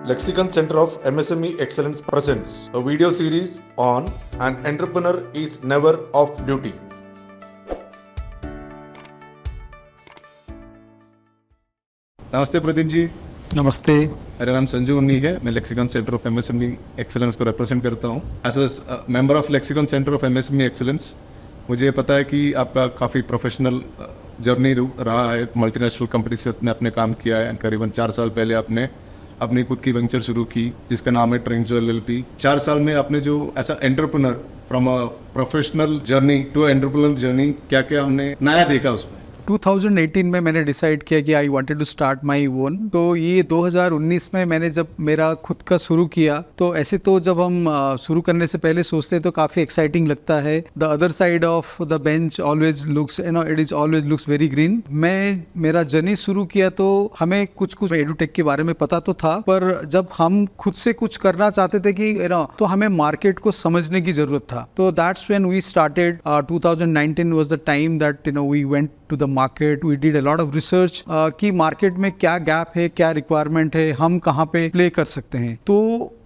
Lexicon Center of MSME Excellence presents a video series on An Entrepreneur is Never Off Duty. नमस्ते प्रदीप जी। नमस्ते। मेरा नाम संजू उन्नी है। मैं Lexicon centre of MSME excellence को रिप्रेजेंट करता हूँ। As a member of Lexicon centre of MSME excellence मुझे पता है कि आपका काफ़ी प्रोफेशनल जर्नी रहा है। मल्टीनेशनल कंपनी से आपने अपने काम किया है। करीबन 4 साल पहले आपने अपनी खुद की वेंचर शुरू की जिसका नाम है ट्रेंजो एलएलपी। 4 साल में आपने जो ऐसा entrepreneur from a professional journey to entrepreneur journey क्या क्या हमने नया देखा उसमें? 2018 में मैंने डिसाइड किया कि I wanted to start my own. तो ये 2019 में मैंने जब मेरा खुद का शुरू किया तो ऐसे तो जब हम शुरू करने से पहले सोचते हैं तो काफ़ी एक्साइटिंग लगता है। The other side of the bench always looks it is always looks very green. मैं मेरा जर्नी शुरू किया तो हमें कुछ एडुटेक के बारे में पता तो था, पर जब हम खुद से कुछ करना चाहते थे कि तो हमें मार्केट को समझने की जरूरत था। तो that's when we started. 2019 was the time that we went to the market. We did a lot of research कि मार्केट में क्या गैप है, क्या रिक्वायरमेंट है, हम कहाँ पे प्ले कर सकते हैं। तो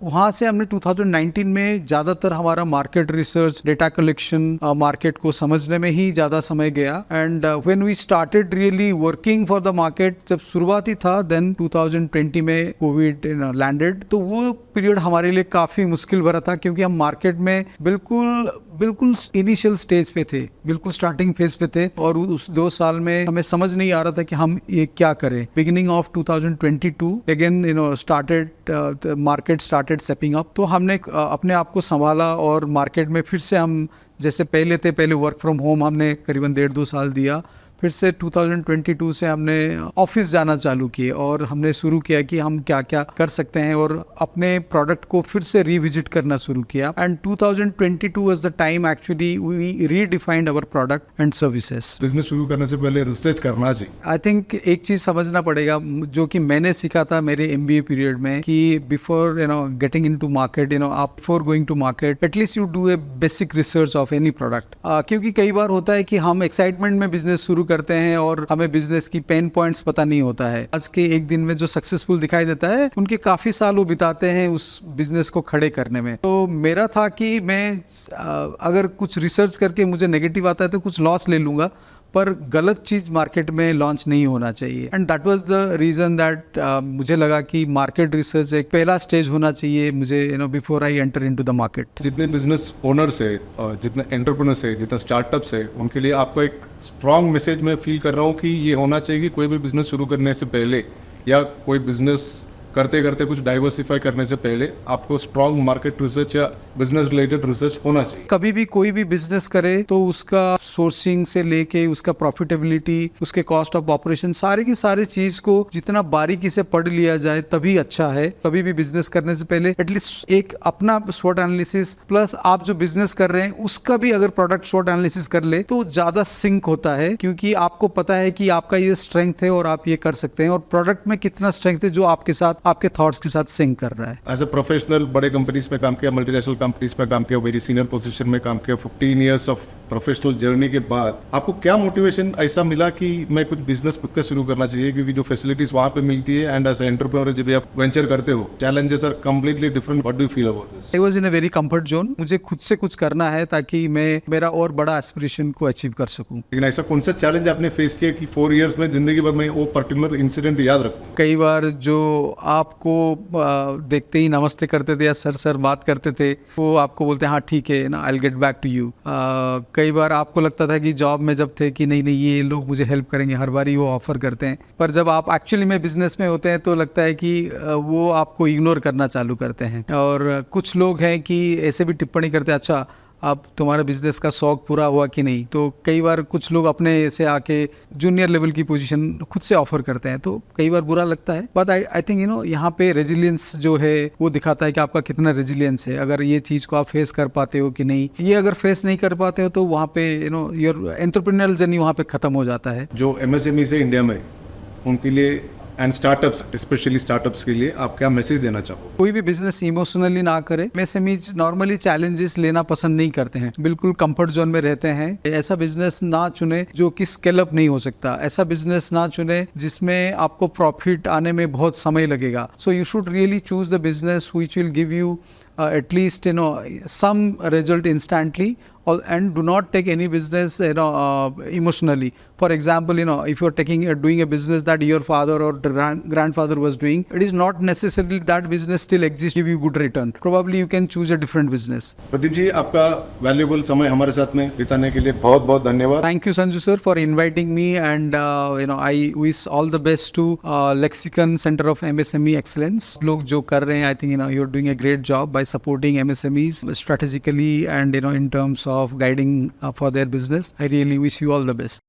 वहाँ से हमने 2019 में ज़्यादातर हमारा market research, data collection, market को समझने में ही ज़्यादा समय गया। And when we started really working for the market, जब शुरुआती था, देन 2020 में कोविड लैंडेड। तो वो पीरियड हमारे लिए काफ़ी मुश्किल भरा था क्योंकि हम मार्केट में बिल्कुल इनिशियल स्टेज पे थे, बिल्कुल स्टार्टिंग फेज पे थे और उस 2 साल में हमें समझ नहीं आ रहा था कि हम ये क्या करें। Beginning of 2022 again started market started सेपिंग up. तो हमने अपने आप को संभाला और मार्केट में फिर से हम जैसे पहले वर्क फ्रॉम होम हमने करीबन 1.5-2 साल दिया। फिर से 2022 से हमने ऑफिस जाना चालू किए और हमने शुरू किया कि हम क्या क्या कर सकते हैं और अपने प्रोडक्ट को फिर से रिविजिट करना शुरू किया। And 2022 was the time actually we redefined our product and services. Business शुरू करने से पहले रिसर्च करना चाहिए। आई थिंक एक चीज समझना पड़ेगा जो कि मैंने सीखा था मेरे MBA पीरियड में कि बिफोर गेटिंग इनटू मार्केट, आप before going to market at least you do a basic research of any product. क्योंकि कई बार होता है कि हम एक्साइटमेंट में बिजनेस शुरू करते हैं और हमें बिजनेस की पेन पॉइंट्स पता नहीं होता है। आज के एक दिन में जो सक्सेसफुल दिखाई देता है उनके काफी साल वो बिताते हैं उस बिजनेस को खड़े करने में। तो मेरा था कि मैं अगर कुछ रिसर्च करके मुझे नेगेटिव आता है तो कुछ लॉस ले लूंगा, पर गलत चीज मार्केट में लॉन्च नहीं होना चाहिए। And that was the reason that मुझे लगा कि मार्केट रिसर्च एक पहला स्टेज होना चाहिए मुझे before I enter into the market. जितने बिजनेस ओनर्स है, जितने एंटरप्रेन्योर्स है, जितने स्टार्टअप्स है, उनके लिए आपको एक स्ट्रॉन्ग मैसेज मैं फील कर रहा हूँ कि ये होना चाहिए कि कोई भी बिजनेस शुरू करने से पहले या कोई बिजनेस करते करते कुछ डाइवर्सिफाई करने से पहले आपको स्ट्रॉन्ग मार्केट रिसर्च या बिजनेस रिलेटेड रिसर्च होना चाहिए। कभी भी कोई भी बिजनेस करे तो उसका सोर्सिंग से लेके उसका प्रॉफिटेबिलिटी, उसके कॉस्ट ऑफ ऑपरेशन, सारे की सारी चीज को जितना बारीकी से पढ़ लिया जाए तभी अच्छा है। कभी भी बिजनेस करने से पहले एटलीस्ट एक अपना स्वॉट एनालिसिस प्लस आप जो बिजनेस कर रहे हैं उसका भी अगर प्रोडक्ट स्वॉट एनालिसिस कर ले तो ज्यादा सिंक होता है, क्योंकि आपको पता है कि आपका ये स्ट्रेंथ है और आप ये कर सकते हैं और प्रोडक्ट में कितना स्ट्रेंथ है जो आपके साथ, आपके थॉट्स के साथ सिंक कर रहा है। एज अ प्रोफेशनल बड़े कंपनीज में काम किया, मल्टीनेशनल कंपनीज में काम किया, वेरी सीनियर पोजीशन में काम किया, 15 इयर्स ऑफ प्रोफेशनल जर्नी के बाद आपको क्या मोटिवेशन ऐसा मिला कि मैं कुछ बिजनेस खुद का शुरू करना चाहिए? क्योंकि जो फैसिलिटीज वहाँ पे मिलती है एंड एज एंटरप्रेन्योर जब आप वेंचर करते हो challenges are completely different. What do you feel about this? I was in a very comfort zone. मुझे खुद से कुछ करना है ताकि मैं मेरा और बड़ा एस्पिरेशन को अचीव कर सकूं। लेकिन ऐसा कौन सा चैलेंज आपने फेस किया कि 4 इयर्स में जिंदगी भर में वो पर्टिकुलर इंसिडेंट याद रखूं? कई बार जो आपको देखते ही नमस्ते करते थे या सर बात करते थे, वो आपको बोलते हैं हाँ ठीक है ना, I will get back to you. कई बार आपको लगता था कि जॉब में जब थे कि नहीं ये लोग मुझे हेल्प करेंगे, हर बार ही वो ऑफर करते हैं, पर जब आप एक्चुअली में बिजनेस में होते हैं तो लगता है कि वो आपको इग्नोर करना चालू करते हैं। और कुछ लोग हैं कि ऐसे भी टिप्पणी करते हैं, अच्छा अब तुम्हारा बिजनेस का शौक पूरा हुआ कि नहीं। तो कई बार कुछ लोग अपने से आके जूनियर लेवल की पोजीशन खुद से ऑफर करते हैं, तो कई बार बुरा लगता है। बट आई थिंक यहाँ पे रेजिलियंस जो है वो दिखाता है कि आपका कितना रेजिलियंस है। अगर ये चीज़ को आप फेस कर पाते हो कि नहीं, ये अगर फेस नहीं कर पाते हो तो वहाँ पे योर एंटरप्रेन्योरियल जर्नी वहाँ पे खत्म हो जाता है। जो MSME से इंडिया में उनके लिए एंड स्टार्टअप्स, स्पेशली स्टार्टअप्स के लिए आप क्या मैसेज देना चाहो? कोई भी बिजनेस इमोशनली ना करे। एमएसएमईज नॉर्मली चैलेंजेस लेना पसंद नहीं करते हैं, बिल्कुल कंफर्ट जोन में रहते हैं। ऐसा बिजनेस ना चुने जो कि स्केल अप नहीं हो सकता, ऐसा बिजनेस ना चुने जिसमें आपको प्रॉफिट आने में बहुत समय लगेगा। So you should really choose the business which will give you at least some result instantly, and do not take any business emotionally. For example, if you're doing a business that your father or grandfather was doing, it is not necessarily that business still exists, give you good return. Probably you can choose a different business. Pradeep ji, आपका valuable समय हमारे साथ में बिताने के लिए बहुत बहुत धन्यवाद। Thank you, Sanju sir, for inviting me, and I wish all the best to Lexicon Center of MSME Excellence. लोग जो कर रहे हैं, I think you're doing a great job by supporting MSMEs strategically and in terms of guiding for their business. I really wish you all the best.